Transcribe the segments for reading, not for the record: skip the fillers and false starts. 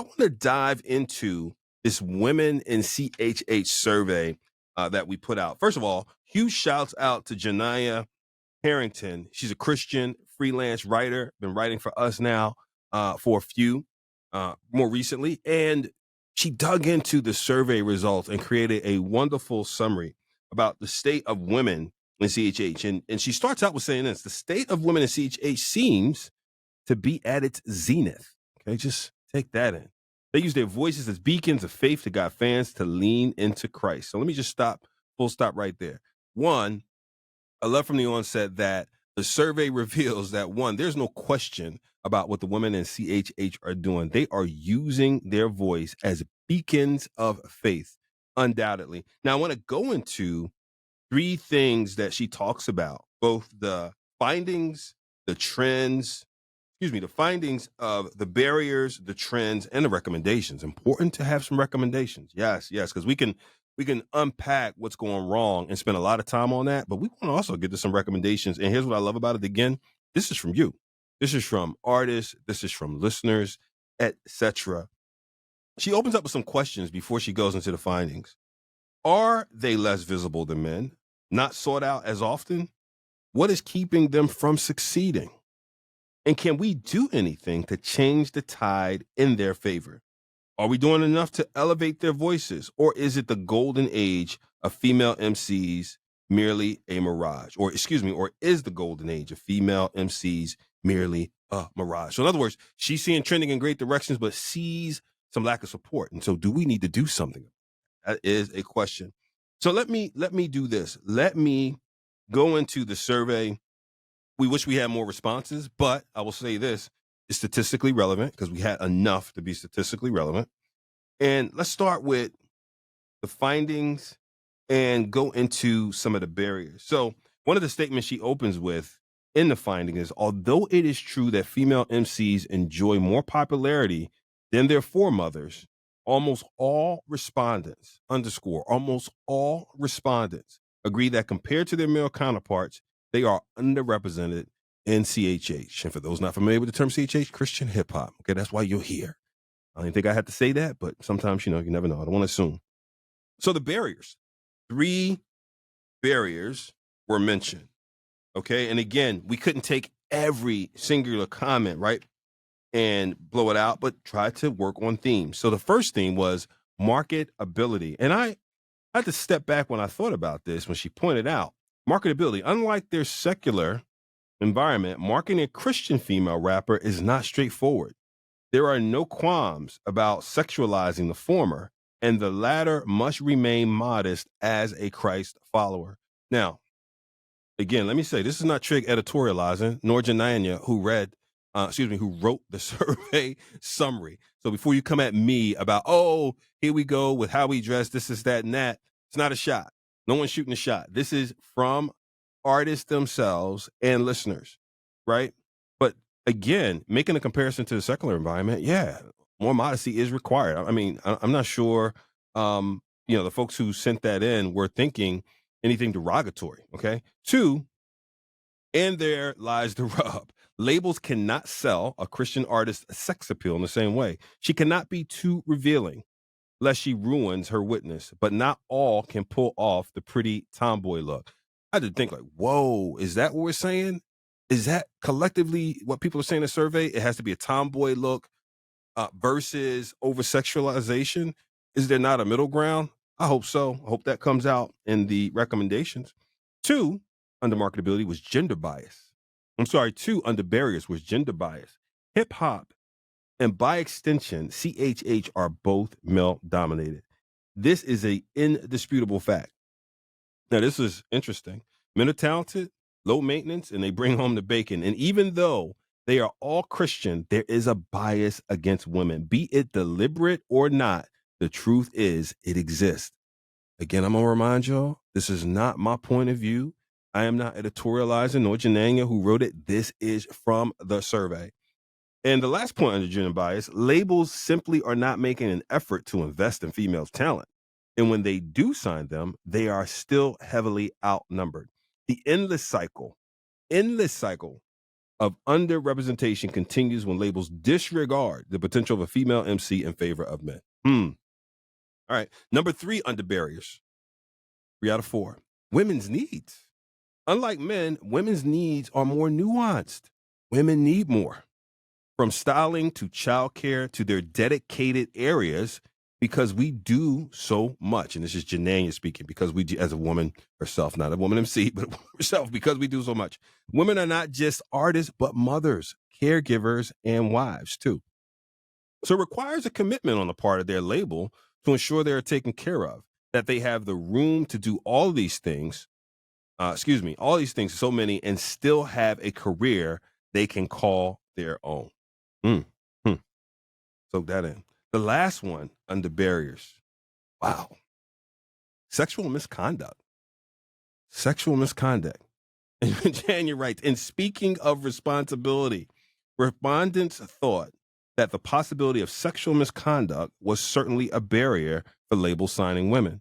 want to dive into this Women in CHH survey that we put out. First of all, huge shouts out to Janiyah Harrington. She's a Christian freelance writer, been writing for us now for a few more recently. And she dug into the survey results and created a wonderful summary about the state of women in CHH. And she starts out with saying this: the state of women in CHH seems to be at its zenith. Okay, just take that in. They use their voices as beacons of faith to guide fans to lean into Christ. So let me just full stop right there. One, I love from the onset that the survey reveals that one, there's no question about what the women in CHH are doing. They are using their voice as beacons of faith, undoubtedly. Now, I want to go into three things that she talks about, both the findings, the trends, the findings of the barriers, the trends, and the recommendations. Important to have some recommendations. Yes, because we can unpack what's going wrong and spend a lot of time on that, but we want to also get to some recommendations. And here's what I love about it. Again, this is from you. This is from artists. This is from listeners, etc. She opens up with some questions before she goes into the findings. Are they less visible than men? Not sought out as often? What is keeping them from succeeding? And can we do anything to change the tide in their favor? Are we doing enough to elevate their voices? Or is it the golden age of female MCs merely a mirage? Or is the golden age of female MCs merely a mirage? So in other words, she's seeing trending in great directions, but sees some lack of support. And so do we need to do something? That is a question. So let me do this. Let me go into the survey. We wish we had more responses, but I will say this is statistically relevant because we had enough to be statistically relevant. And let's start with the findings and go into some of the barriers. So one of the statements she opens with in the finding is, although it is true that female MCs enjoy more popularity than their foremothers, almost all respondents agree that compared to their male counterparts, they are underrepresented in CHH. And for those not familiar with the term CHH, Christian hip hop. Okay, that's why you're here. I didn't think I had to say that, but sometimes, you never know. I don't want to assume. So the barriers, 3 barriers were mentioned. Okay. And again, we couldn't take every singular comment, right, and blow it out, but try to work on themes. So the first theme was marketability. And I had to step back when I thought about this, when she pointed out marketability. Unlike their secular environment, marketing a Christian female rapper is not straightforward. There are no qualms about sexualizing the former, and the latter must remain modest as a Christ follower. Now, again, let me say, this is not Trig editorializing, nor Janiyah, who wrote the survey summary. So before you come at me about, here we go with how we dress, this is that and that, it's not a shot. No one's shooting a shot. This is from artists themselves and listeners, right? But again, making a comparison to the secular environment, more modesty is required. I mean, I'm not sure, the folks who sent that in were thinking anything derogatory, okay? 2, and there lies the rub. Labels cannot sell a Christian artist's sex appeal in the same way. She cannot be too revealing, lest she ruins her witness. But not all can pull off the pretty tomboy look. I had to think whoa, is that what we're saying? Is that collectively what people are saying in the survey? It has to be a tomboy look versus over-sexualization. Is there not a middle ground? I hope so. I hope that comes out in the recommendations. 2, under marketability was gender bias. 2, under barriers was gender bias. Hip hop and by extension, CHH are both male dominated. This is an indisputable fact. Now, this is interesting. Men are talented, low maintenance, and they bring home the bacon. And even though they are all Christian, there is a bias against women, be it deliberate or not. The truth is it exists. Again, I'm going to remind y'all, this is not my point of view. I am not editorializing, nor Janiyah, who wrote it. This is from the survey. And the last point under gender bias, labels simply are not making an effort to invest in females' talent. And when they do sign them, they are still heavily outnumbered. The endless cycle of underrepresentation continues when labels disregard the potential of a female MC in favor of men. All right. Number 3 under barriers. 3 out of 4. Women's needs. Unlike men, women's needs are more nuanced. Women need more. From styling to childcare to their dedicated areas, because we do so much. And this is Janania speaking, because we do, as a woman herself, not a woman MC, but a woman herself, because we do so much. Women are not just artists, but mothers, caregivers, and wives too. So it requires a commitment on the part of their label to ensure they are taken care of, that they have the room to do all these things, all these things, so many, and still have a career they can call their own. Soak that in. The last one under barriers. Wow. Sexual misconduct. And Jan, you're right. And speaking of responsibility, respondents thought that the possibility of sexual misconduct was certainly a barrier for label signing women.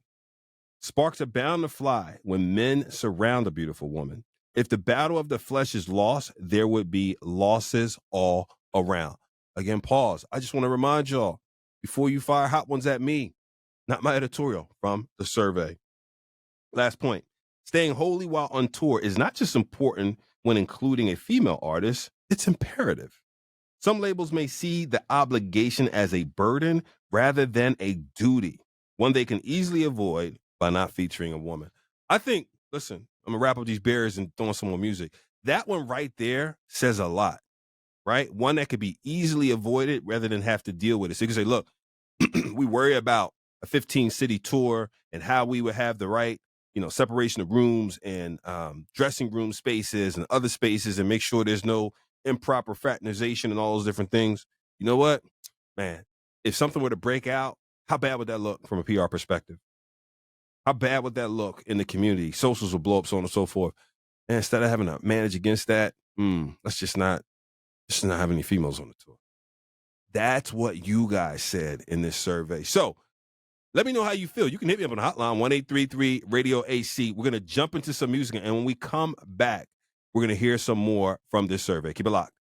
Sparks are bound to fly when men surround a beautiful woman. If the battle of the flesh is lost, there would be losses all around. Again, pause. I just want to remind y'all, before you fire hot ones at me, not my editorial, from the survey. Last point. Staying holy while on tour is not just important when including a female artist, it's imperative. Some labels may see the obligation as a burden rather than a duty, one they can easily avoid by not featuring a woman. I think, listen, I'm going to wrap up these barriers and throw on some more music. That one right there says a lot, right? One that could be easily avoided rather than have to deal with it. So you can say, look, we worry about a 15-city tour and how we would have the right, separation of rooms and dressing room spaces and other spaces, and make sure there's no improper fraternization and all those different things. You know what, man, if something were to break out, how bad would that look from a PR perspective? How bad would that look in the community? Socials will blow up, so on and so forth. And instead of having to manage against that, let's just not have any females on the tour. That's what you guys said in this survey. So let me know how you feel. You can hit me up on the hotline, 1-833-RADIO-AC. We're going to jump into some music, and when we come back, we're going to hear some more from this survey. Keep it locked.